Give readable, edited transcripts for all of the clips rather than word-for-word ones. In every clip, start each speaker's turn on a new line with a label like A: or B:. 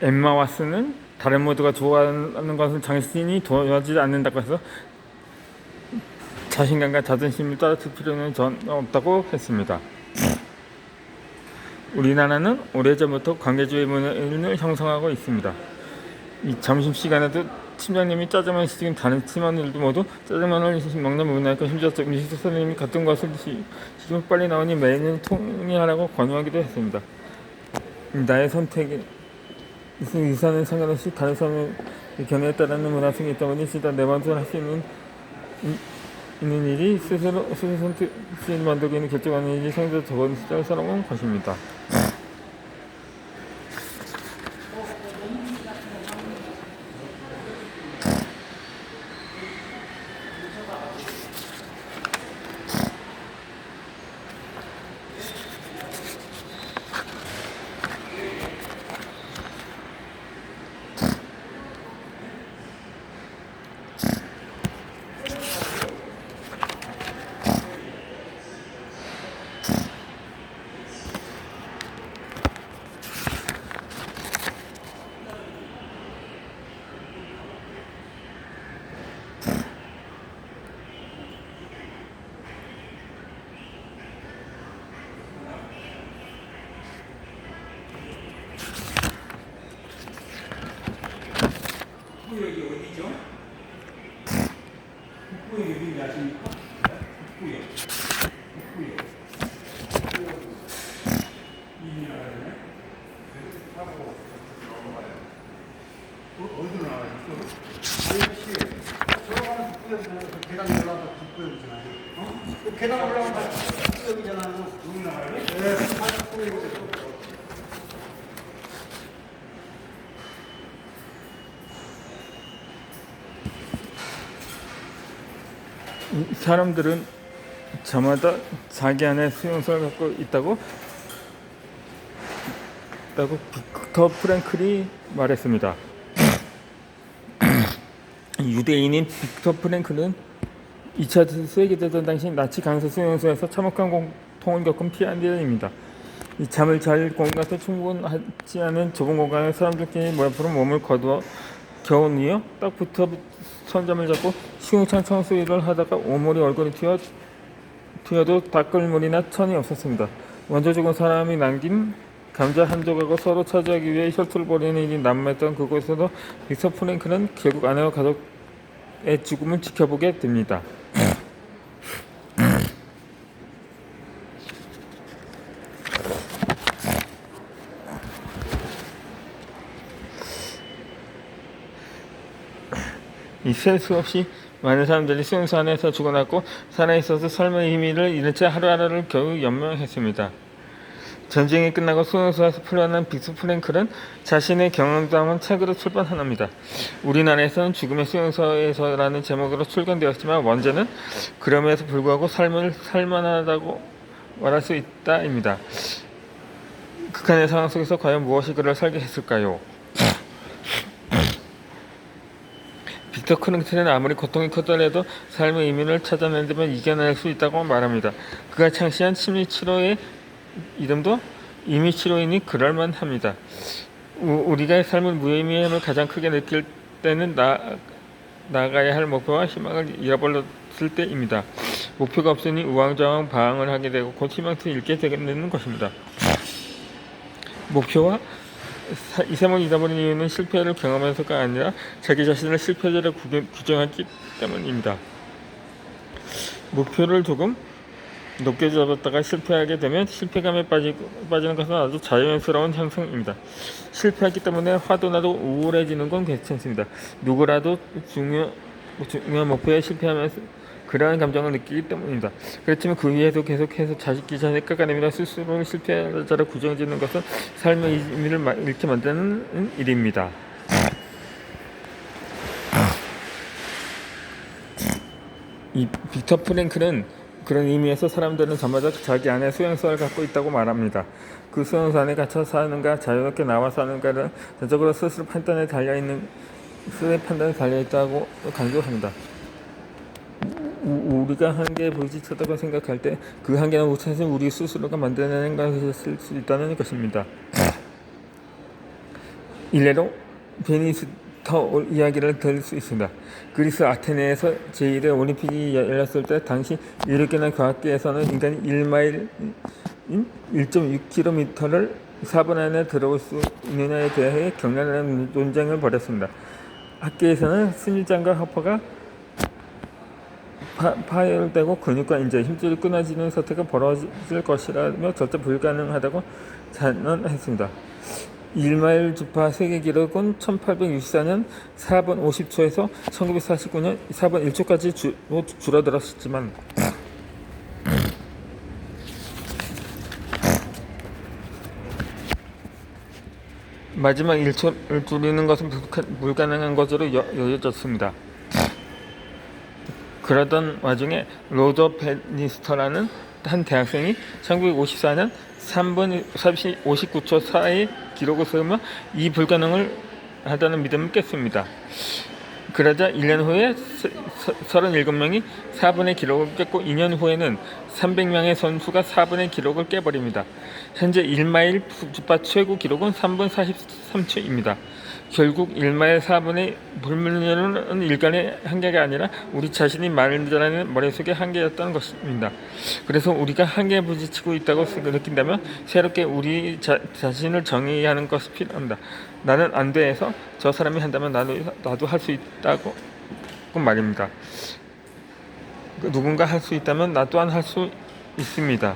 A: 엠마 왓슨은 다른 모두가 좋아하는 것을 자신이 도와주지 않는다고 해서 자신감과 자존심을 떨어뜨릴 필요는 전혀 없다고 했습니다. 우리나라는 오래전부터 관계주의 문화를 형성하고 있습니다. 이 점심시간에도 팀장님이 짜장면 시키면 다른 팀원들도 모두 짜장면을 먹는 문화였고, 심지어 음식 선생님이 같은 것을 시키면 빨리 나오니 메뉴를 통일하라고 권유하기도 했습니다. 나의 선택이 의사는 상관없이 다른 사람의 견해에 따르는 문화성이 있다 보니 진짜 내 맘대로 할 수 있는 일이 스스로 선택을 만들고 있는 결정하는 일이 상대적 적은 사람은 것입니다.
B: 북구역이 어디죠? 북구역 어딘지 아십니까? 북구역. 이미 나가네. 하고 어디로 나가요? 아저씨, 들어가는 북구역이잖아요. 계단 올라가서 북구역이잖아요. 그 계단 올라가서 북구역이잖아요. 여기 나가요? 네, 북구역이죠.
A: 사람들은 저마다 자기 안에 수용성을 갖고 있다고 빅터 프랭클이 말했습니다. 유대인인 빅터 프랭클은 2차 세계대전 당시 나치 강세 수용소에서 참혹한 고통을 겪은 피해자입니다. 이 잠을 잘 공간도 충분하지 않은 좁은 공간에 사람들끼리 모여풀어 몸을 거두어 겨우 누워 딱 붙어 손잡을 잡고 시궁창 청소일을 하다가 오물이 얼굴에 튀어도 닦을 물이나 천이 없었습니다. 먼저 죽은 사람이 남긴 감자 한 조각을 서로 차지하기 위해 혈투를 벌이는 일이 난무했던 그곳에서 빅터 프랭클은 결국 아내와 가족의 죽음을 지켜보게 됩니다. 이 셀 수 없이 많은 사람들이 수용소 안에서 죽어났고 살아있어서 삶의 의미를 잃은 채 하루하루를 겨우 연명했습니다. 전쟁이 끝나고 수용소에서 풀려난 빅터 프랭클은 자신의 경험을 담은 책으로 출판합니다. 우리나라에서는 죽음의 수용소에서라는 제목으로 출간되었지만 원제는 그럼에도 불구하고 삶을 살만하다고 말할 수 있다입니다. 극한의 상황 속에서 과연 무엇이 그를 살게 했을까요? 빅터 프랭클은 아무리 고통이 크더라도 삶의 의미를 찾아낸다면 이겨낼 수 있다고 말합니다. 그가 창시한 심리치료의 이름도 임의치료이니 그럴만합니다. 우리가 삶을 무의미함을 가장 크게 느낄 때는 나가야 할 목표와 희망을 잃어버렸을 때입니다. 목표가 없으니 우왕좌왕 방황을 하게 되고 곧 희망도 잃게 되는 것입니다. 목표와 이상을 잃어버린 이유는 실패를 경험해서가 아니라 자기 자신을 실패자로 규정하기 때문입니다. 목표를 조금 높게 잡았다가 실패하게 되면 실패감에 빠지는 것은 아주 자연스러운 현상입니다. 실패하기 때문에 화도 나도 우울해지는 건 괜찮습니다. 누구라도 중요한 목표에 실패하면서 그러한 감정을 느끼기 때문입니다. 그렇지만 그 위에도 계속해서 자기 자신을 깎아내밀어 스스로를 실패자로 규정짓는 것은 삶의 의미를 잃게 만드는 일입니다. 이 빅터 프랭클은 그런 의미에서 사람들은 저마다 자기 안에 수용성을 갖고 있다고 말합니다. 그 수용소 안에 갇혀 사는가 자유롭게 나와 사는가를 전적으로 스스로 판단에 달려있다고 강조합니다. 우리가 한계에 부딪혔다고 생각할 때 그 한계는 우선은 우리 스스로가 만들어낸 것일 수 있다는 것입니다. 일례로 베니스터 이야기를 들을 수 있습니다. 그리스 아테네에서 제1회 올림픽이 열렸을 때 당시 유럽계나 과학계에서는 인간이 1마일인 1.6km를 4분 안에 들어올 수 있느냐에 대해 격렬한 논쟁을 벌였습니다. 학계에서는 스밀장과 허퍼가 파열되고 근육과 인재, 힘줄이 끊어지는 사태가 벌어질 것이라며 절대 불가능하다고 단언했습니다. 1마일 주파 세계 기록은 1864년 4분 50초에서 1949년 4분 1초까지 줄어들었지만 마지막 1초를 줄이는 것은 불가능한 것으로 여겨졌습니다. 그러던 와중에 로저 베니스터라는 한 대학생이 1954년 3분 59초 4의 기록을 세우며 이 불가능을 하다는 믿음을 깼습니다. 그러자 1년 후에 37명이 4분의 기록을 깼고 2년 후에는 300명의 선수가 4분의 기록을 깨버립니다. 현재 1마일 주파 최고 기록은 3분 43초입니다. 결국 1마일 4분의 불문율은 일간의 한계가 아니라 우리 자신이 말하는 머릿속의 한계였던 것입니다. 그래서 우리가 한계에 부딪히고 있다고 느낀다면 새롭게 우리 자신을 정의하는 것이 필요합니다. 나는 안 돼서 저 사람이 한다면 나도 할 수 있다고 말입니다. 누군가 할 수 있다면 나 또한 할 수 있습니다.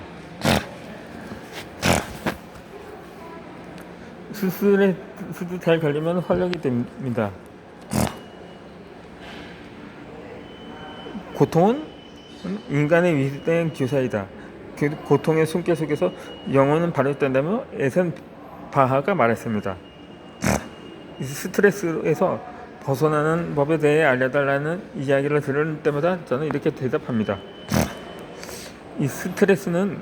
A: 스트레스도 잘 걸리면 활력이 됩니다. 고통은 인간의 위대한 교사이다. 그 고통의 숨결 속에서 영혼은 발휘된다며 에센 바하가 말했습니다. 스트레스에서 벗어나는 법에 대해 알려달라는 이야기를 들을 때마다 저는 이렇게 대답합니다. 이 스트레스는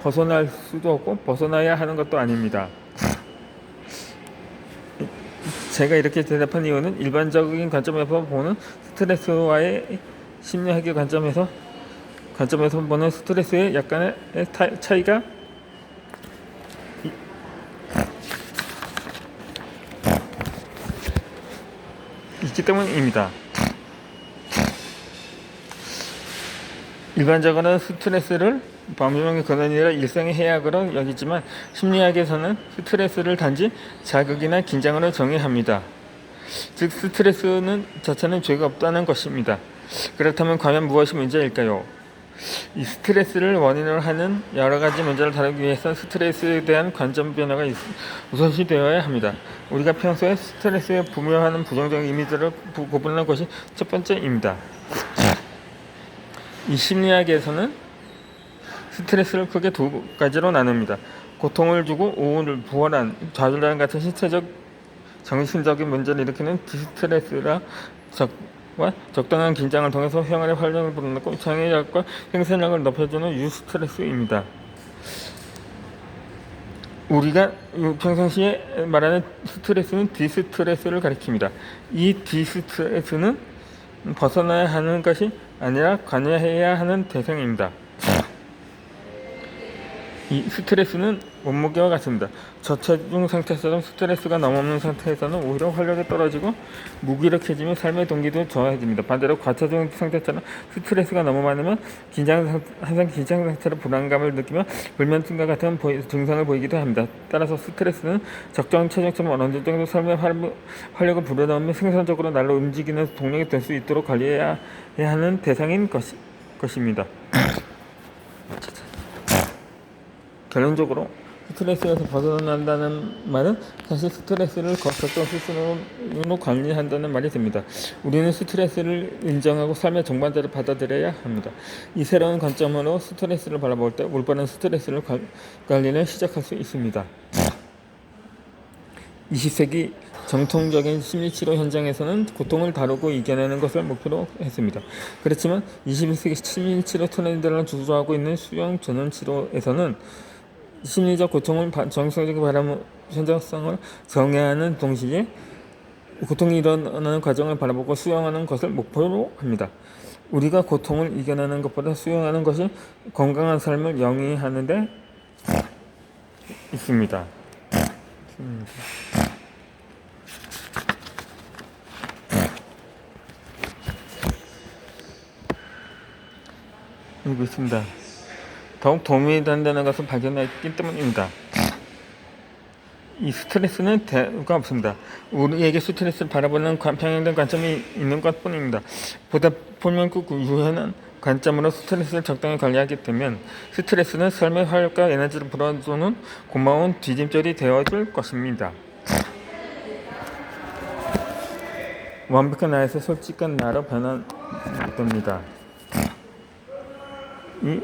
A: 벗어날 수도 없고 벗어나야 하는 것도 아닙니다. 제가 이렇게 대답한 이유는 일반적인 관점에서 보는 스트레스와의 심리학의 관점에서 보는 스트레스의 약간의 차이가 있기 때문입니다. 일반적으로는 스트레스를 범용의 근원이라 일상의 해악으로 여기지만 심리학에서는 스트레스를 단지 자극이나 긴장으로 정의합니다. 즉 스트레스는 자체는 죄가 없다는 것입니다. 그렇다면 과연 무엇이 문제일까요? 이 스트레스를 원인으로 하는 여러 가지 문제를 다루기 위해서 스트레스에 대한 관점 변화가 우선시 되어야 합니다. 우리가 평소에 스트레스에 부묘하는 부정적인 이미지를 구분하는 것이 첫 번째입니다. 이 심리학에서는 스트레스를 크게 두 가지로 나눕니다. 고통을 주고 우울을 부활한 좌절감 같은 신체적 정신적인 문제를 일으키는 디스트레스와 적당한 긴장을 통해서 생활의 활력을 불어넣고 창의력과 생산력을 높여주는 유스트레스입니다. 우리가 평상시에 말하는 스트레스는 디스트레스를 가리킵니다. 이 디스트레스는 벗어나야 하는 것이 아니라 관여해야 하는 대상입니다. 이 스트레스는 몸무게와 같습니다. 저체중 상태에서는 스트레스가 너무 없는 상태에서는 오히려 활력이 떨어지고 무기력해지며 삶의 동기도 저하해집니다. 반대로 과체중 상태처럼 스트레스가 너무 많으면 항상 긴장 상태로 불안감을 느끼며 불면증과 같은 증상을 보이기도 합니다. 따라서 스트레스는 적정 체중처럼 어느 정도 삶의 활력을 불어넣으며 생산적으로 날로 움직이는 동력이 될 수 있도록 관리해야 하는 대상인 것입니다. 결론적으로 스트레스에서 벗어난다는 말은 사실 스트레스를 적정 수준으로 관리한다는 말이 됩니다. 우리는 스트레스를 인정하고 삶의 정반대로 받아들여야 합니다. 이 새로운 관점으로 스트레스를 바라볼 때 올바른 스트레스를 관리를 시작할 수 있습니다. 20세기 정통적인 심리치료 현장에서는 고통을 다루고 이겨내는 것을 목표로 했습니다. 그렇지만 21세기 심리치료 트렌드를 주도하고 있는 수용 전원치료에서는 심리적 고통을 정상적인 바람 현장성을 정의하는 동시에 고통이 일어나는 과정을 바라보고 수용하는 것을 목표로 합니다. 우리가 고통을 이겨내는 것보다 수용하는 것이 건강한 삶을 영위하는 데 있습니다. 있습니다. 더욱 도움이 된다는 것을 발견했기 때문입니다. 이 스트레스는 대가 없습니다. 우리에게 스트레스를 바라보는 평행된 관점이 있는 것뿐입니다. 보다 보면 꼭 유연한 관점으로 스트레스를 적당히 관리하게 되면 스트레스는 삶의 활력과 에너지를 불어주는 고마운 뒤짐돌이 되어줄 것입니다. 완벽한 나에서 솔직한 나로 변화됩니다. 이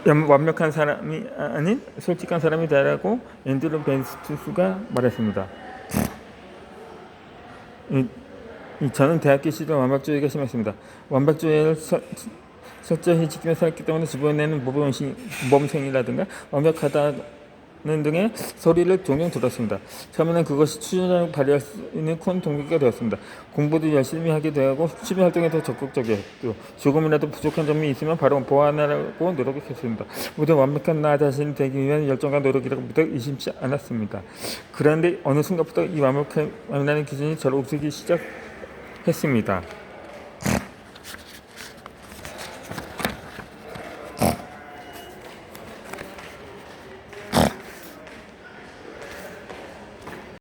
A: 완벽한 사람이 아닌 솔직한 사람이 되라고 앤드류 베스투스가 말했습니다. 저는 대학교 시절 완벽주의가 심했습니다. 완벽주의를 철저히 지키며 살았기 때문에 주변에는 모범생이라든가 완벽하다는 등의 소리를 종종 들었습니다. 처음에는 그것이 추진력을 발휘할 수 있는 큰 동기가 되었습니다. 공부도 열심히 하게 되고 취미 활동에 더 적극적이었고 조금이라도 부족한 점이 있으면 바로 보완하려고 노력했습니다. 모두 완벽한 나 자신이 되기 위한 열정과 노력이라고 무척 의심치 않았습니다. 그런데 어느 순간부터 이 완벽함이라는 기준이 저를 옥죄기 시작했습니다.